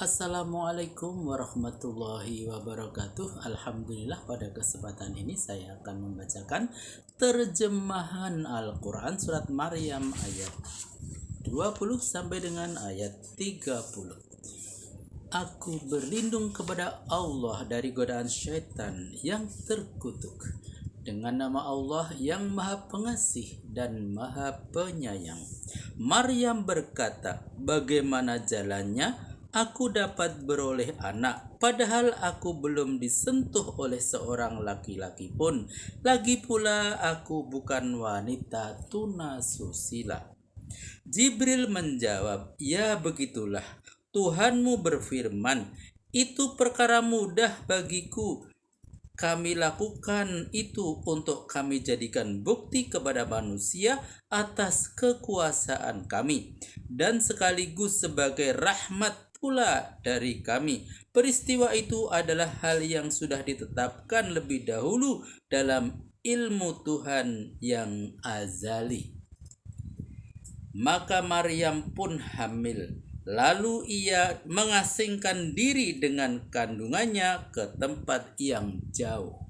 Assalamualaikum warahmatullahi wabarakatuh. Alhamdulillah, pada kesempatan ini saya akan membacakan terjemahan Al-Quran surat Maryam ayat 20 sampai dengan ayat 30. Aku berlindung kepada Allah dari godaan syaitan yang terkutuk. Dengan nama Allah yang Maha Pengasih dan Maha Penyayang. Maryam berkata, "Bagaimana jalannya aku dapat beroleh anak, padahal aku belum disentuh oleh seorang laki-laki pun. Lagi pula aku bukan wanita tunasusila." Jibril menjawab, "Ya begitulah, Tuhanmu berfirman, itu perkara mudah bagiku. Kami lakukan itu untuk kami jadikan bukti kepada manusia atas kekuasaan kami, dan sekaligus sebagai rahmat pula dari kami. Peristiwa itu adalah hal yang sudah ditetapkan lebih dahulu dalam ilmu Tuhan yang azali." Maka Maryam pun hamil. Lalu ia mengasingkan diri dengan kandungannya ke tempat yang jauh.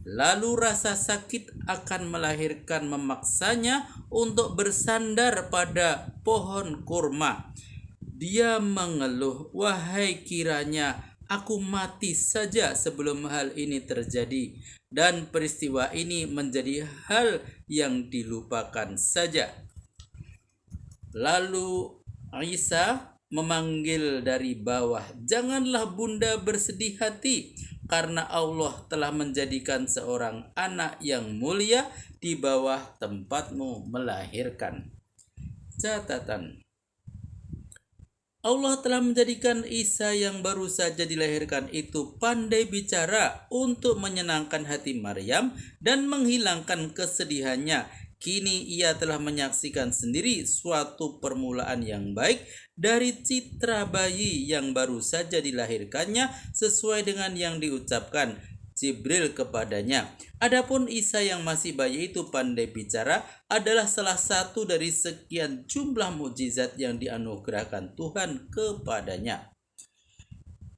Lalu rasa sakit akan melahirkan memaksanya untuk bersandar pada pohon kurma. Dia mengeluh, "Wahai, kiranya aku mati saja sebelum hal ini terjadi, dan peristiwa ini menjadi hal yang dilupakan saja." Lalu Isa memanggil dari bawah, "Janganlah bunda bersedih hati, karena Allah telah menjadikan seorang anak yang mulia di bawah tempatmu melahirkan." Catatan: Allah telah menjadikan Isa yang baru saja dilahirkan itu pandai bicara untuk menyenangkan hati Maryam dan menghilangkan kesedihannya. Kini ia telah menyaksikan sendiri suatu permulaan yang baik dari citra bayi yang baru saja dilahirkannya, sesuai dengan yang diucapkan Jibril kepadanya. Adapun Isa yang masih bayi itu pandai bicara adalah salah satu dari sekian jumlah mukjizat yang dianugerahkan Tuhan kepadanya.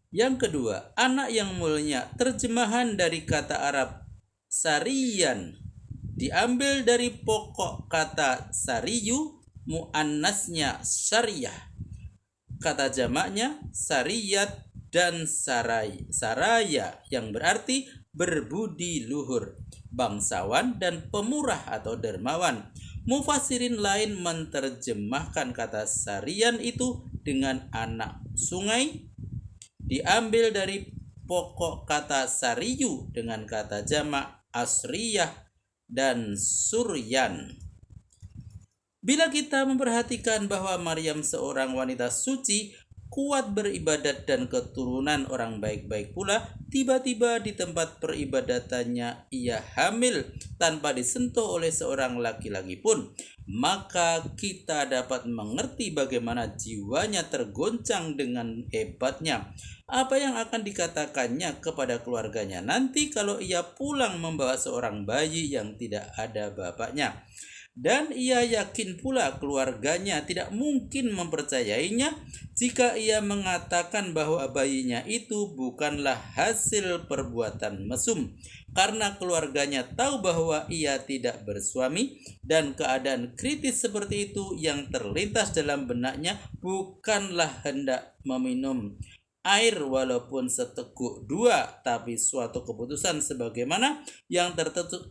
Yang kedua, anak yang mulia. Terjemahan dari kata Arab sariyan diambil dari pokok kata sariyu, muannasnya syariyah. Kata jamaknya sariyat dan saraya yang berarti berbudi luhur, bangsawan dan pemurah atau dermawan. Mufassirin lain menerjemahkan kata sarian itu dengan anak sungai, diambil dari pokok kata sariyu dengan kata jamak asriyah dan suryan. Bila kita memperhatikan bahwa Maryam seorang wanita suci, kuat beribadat dan keturunan orang baik-baik pula, tiba-tiba di tempat peribadatannya ia hamil tanpa disentuh oleh seorang laki-laki pun, maka kita dapat mengerti bagaimana jiwanya tergoncang dengan hebatnya. Apa yang akan dikatakannya kepada keluarganya nanti kalau ia pulang membawa seorang bayi yang tidak ada bapaknya? Dan ia yakin pula keluarganya tidak mungkin mempercayainya jika ia mengatakan bahwa bayinya itu bukanlah hasil perbuatan mesum, karena keluarganya tahu bahwa ia tidak bersuami, dan keadaan kritis seperti itu yang terlintas dalam benaknya bukanlah hendak meminum air walaupun seteguk dua, tapi suatu keputusan sebagaimana yang tercetus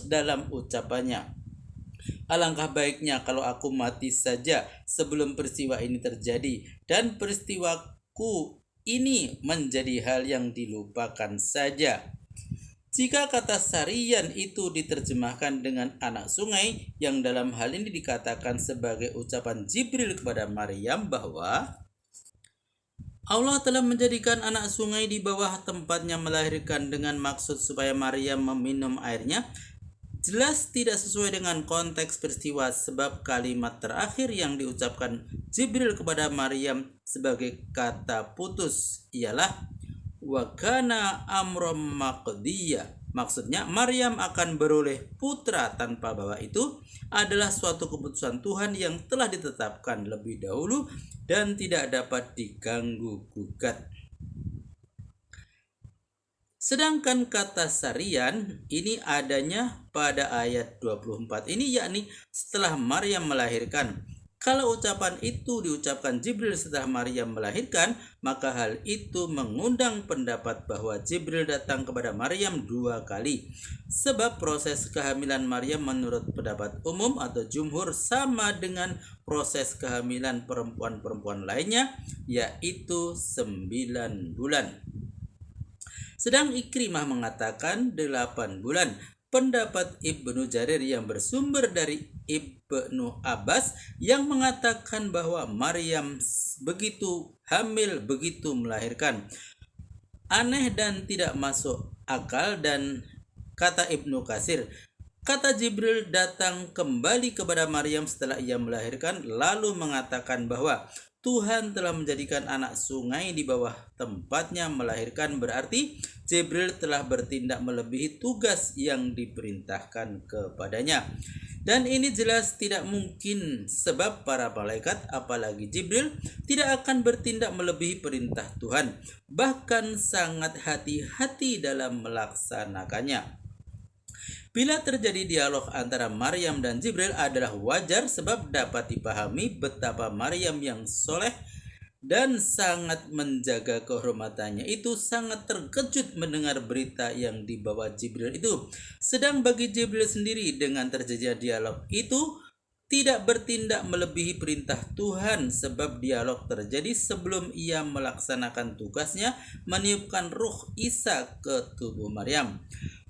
dalam ucapannya, "Alangkah baiknya kalau aku mati saja sebelum peristiwa ini terjadi, dan peristiwaku ini menjadi hal yang dilupakan saja." Jika kata sarian itu diterjemahkan dengan anak sungai, yang dalam hal ini dikatakan sebagai ucapan Jibril kepada Maryam bahwa Allah telah menjadikan anak sungai di bawah tempatnya melahirkan dengan maksud supaya Maryam meminum airnya, jelas tidak sesuai dengan konteks peristiwa, sebab kalimat terakhir yang diucapkan Jibril kepada Maryam sebagai kata putus ialah "wa kana amrom maqdiya", Maksudnya Maryam akan beroleh putra tanpa bapa itu adalah suatu keputusan Tuhan yang telah ditetapkan lebih dahulu dan tidak dapat diganggu gugat. Sedangkan kata sarian ini adanya pada ayat 24 ini, yakni setelah Maryam melahirkan. Kalau ucapan itu diucapkan Jibril setelah Maryam melahirkan, maka hal itu mengundang pendapat bahwa Jibril datang kepada Maryam 2 kali. Sebab proses kehamilan Maryam menurut pendapat umum atau jumhur sama dengan proses kehamilan perempuan-perempuan lainnya, yaitu 9 bulan. Sedang Ikrimah mengatakan 8 bulan. Pendapat Ibnu Jarir yang bersumber dari Ibnu Abbas yang mengatakan bahwa Maryam begitu hamil, begitu melahirkan, aneh dan tidak masuk akal. Dan kata Ibnu Katsir, kata Jibril datang kembali kepada Maryam setelah ia melahirkan lalu mengatakan bahwa Tuhan telah menjadikan anak sungai di bawah tempatnya melahirkan, berarti Jibril telah bertindak melebihi tugas yang diperintahkan kepadanya. Dan ini jelas tidak mungkin, sebab para malaikat apalagi Jibril tidak akan bertindak melebihi perintah Tuhan, bahkan sangat hati-hati dalam melaksanakannya. Bila terjadi dialog antara Maryam dan Jibril adalah wajar, sebab dapat dipahami betapa Maryam yang soleh dan sangat menjaga kehormatannya itu sangat terkejut mendengar berita yang dibawa Jibril itu. Sedang bagi Jibril sendiri dengan terjadinya dialog itu tidak bertindak melebihi perintah Tuhan, sebab dialog terjadi sebelum ia melaksanakan tugasnya meniupkan ruh Isa ke tubuh Maryam.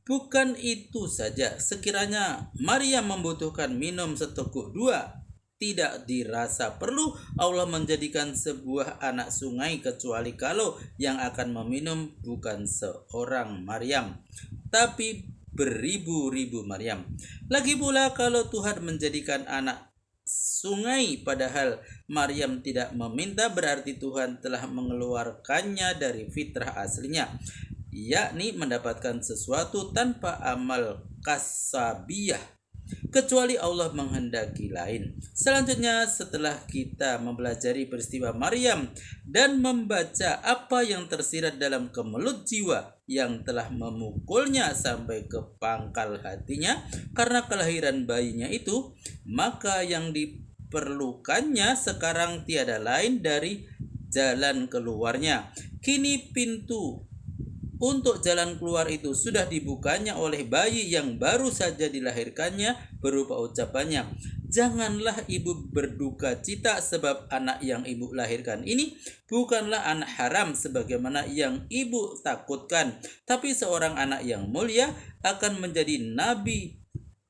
Bukan itu saja, sekiranya Maryam membutuhkan minum seteguk 2, tidak dirasa perlu Allah menjadikan sebuah anak sungai, kecuali kalau yang akan meminum bukan seorang Maryam, tapi beribu-ribu Maryam. Lagi pula kalau Tuhan menjadikan anak sungai padahal Maryam tidak meminta, berarti Tuhan telah mengeluarkannya dari fitrah aslinya, yakni mendapatkan sesuatu tanpa amal kasabiyah, kecuali Allah menghendaki lain. Selanjutnya, setelah kita mempelajari peristiwa Maryam dan membaca apa yang tersirat dalam kemelut jiwa yang telah memukulnya sampai ke pangkal hatinya karena kelahiran bayinya itu, maka yang diperlukannya sekarang tiada lain dari jalan keluarnya. Kini pintu untuk jalan keluar itu sudah dibukanya oleh bayi yang baru saja dilahirkannya, berupa ucapannya, "Janganlah ibu berduka cita, sebab anak yang ibu lahirkan ini bukanlah anak haram sebagaimana yang ibu takutkan, tapi seorang anak yang mulia, akan menjadi nabi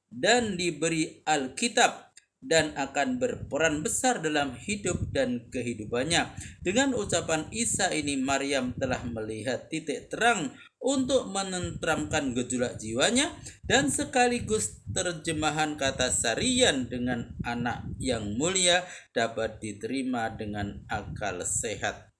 dan diberi Alkitab dan akan berperan besar dalam hidup dan kehidupannya." Dengan ucapan Isa ini, Maryam telah melihat titik terang untuk menenteramkan gejolak jiwanya, dan sekaligus terjemahan kata sarian dengan anak yang mulia dapat diterima dengan akal sehat.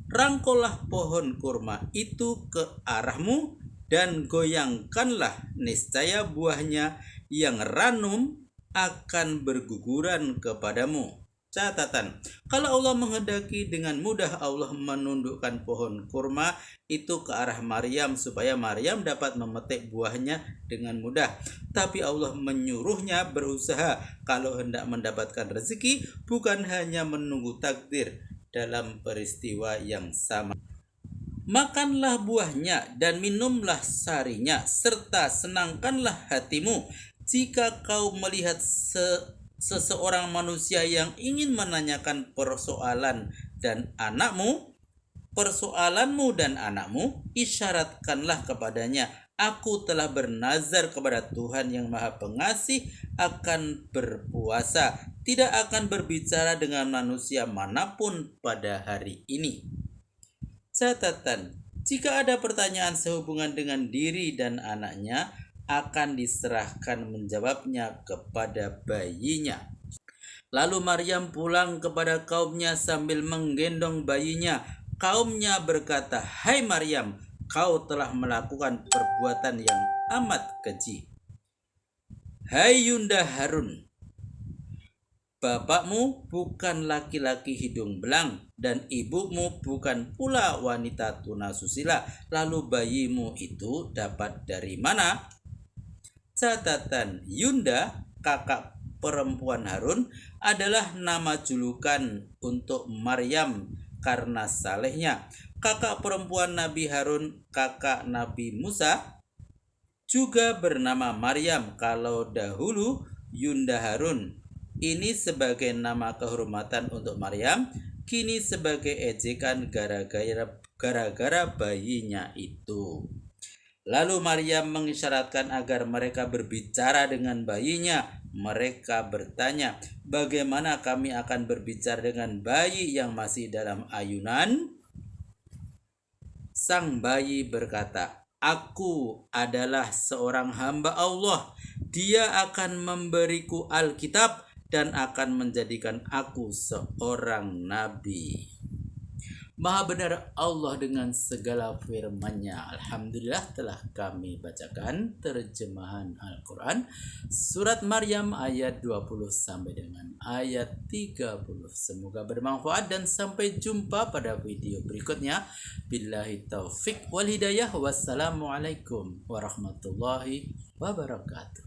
Rangkulah pohon kurma itu ke arahmu dan goyangkanlah, niscaya buahnya yang ranum akan berguguran kepadamu. Catatan, kalau Allah menghendaki, dengan mudah Allah menundukkan pohon kurma itu ke arah Maryam supaya Maryam dapat memetik buahnya dengan mudah. Tapi Allah menyuruhnya berusaha kalau hendak mendapatkan rezeki, bukan hanya menunggu takdir dalam peristiwa yang sama. Makanlah buahnya dan minumlah sarinya, serta senangkanlah hatimu jika kau melihat seseorang manusia yang ingin menanyakan persoalanmu dan anakmu, isyaratkanlah kepadanya, "Aku telah bernazar kepada Tuhan yang Maha Pengasih akan berpuasa, tidak akan berbicara dengan manusia manapun pada hari ini." Catatan, jika ada pertanyaan sehubungan dengan diri dan anaknya, akan diserahkan menjawabnya kepada bayinya. Lalu Maryam pulang kepada kaumnya sambil menggendong bayinya. Kaumnya berkata, "Hai Maryam, kau telah melakukan perbuatan yang amat keji. Hai Yunda Harun, bapakmu bukan laki-laki hidung belang dan ibumu bukan pula wanita tunasusila. Lalu bayimu itu dapat dari mana? Catatan, Yunda, kakak perempuan Harun, adalah nama julukan untuk Maryam karena salehnya. Kakak perempuan Nabi Harun, kakak Nabi Musa, juga bernama Maryam. Kalau dahulu Yunda Harun ini sebagai nama kehormatan untuk Maryam, kini sebagai ejekan gara-gara bayinya itu. Lalu Maryam mengisyaratkan agar mereka berbicara dengan bayinya. Mereka bertanya, bagaimana kami akan berbicara dengan bayi yang masih dalam ayunan? Sang bayi berkata, aku adalah seorang hamba Allah. Dia akan memberiku Alkitab dan akan menjadikan aku seorang nabi. Maha benar Allah dengan segala firman-Nya. Alhamdulillah telah kami bacakan terjemahan Al-Quran Surat Maryam ayat 20 sampai dengan ayat 30. Semoga bermanfaat dan sampai jumpa pada video berikutnya. Billahi taufik wal hidayah. Wassalamualaikum warahmatullahi wabarakatuh.